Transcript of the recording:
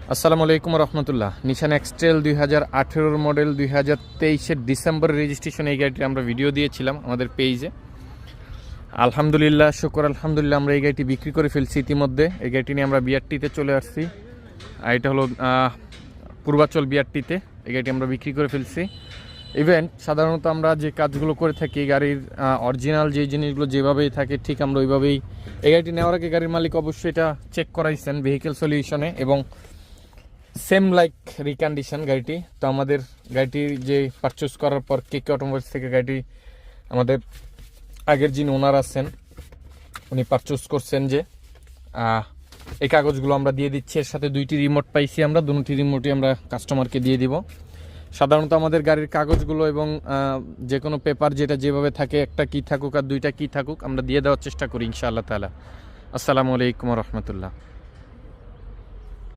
আসসালামু আলাইকুম রহমতুল্লাহ। নিশান X-Trail 2018 model 2023 December registration এই গাড়িটি আমরা ভিডিও দিয়েছিলাম আমাদের পেজে। আলহামদুলিল্লাহ, শুকর আলহামদুলিল্লাহ, আমরা এই গাড়িটি বিক্রি করে ফেলছি ইতিমধ্যে। এই গাড়িটি নিয়ে আমরা বিআরটিতে চলে আসছি। আর এটা হলো পূর্বাচল বিআরটিতে এই গাড়িটি আমরা বিক্রি করে ফেলছি। ইভেন সাধারণত আমরা যে কাজগুলো করে থাকি, গাড়ির অরিজিনাল যে জিনিসগুলো যেভাবেই থাকে ঠিক আমরা ওইভাবেই। এই গাড়িটি নেওয়ার আগে গাড়ির মালিক অবশ্যই এটা চেক করাইছেন ভেহিকেল সলিউশনে এবং সেম লাইক রিকন্ডিশন গাড়িটি। তো আমাদের গাড়িটি যে পারচেস করার পর কে অটোমোবাইলস থেকে গাড়িটি আমাদের আগের যিনি ওনার আছেন উনি পারচেস করছেন যে এই কাগজগুলো আমরা দিয়ে দিচ্ছি। এর সাথে 2টি রিমোট পাইছি আমরা, দুটি রিমোটই আমরা কাস্টমারকে দিয়ে দিব। সাধারণত আমাদের গাড়ির কাগজগুলো এবং যে কোনো পেপার যেটা যেভাবে থাকে, একটা কি থাকুক আর 2টা কি থাকুক, আমরা দিয়ে দেওয়ার চেষ্টা করি ইনশাআল্লাহ তাআলা। আসসালামু আলাইকুম রহমতুল্লাহ।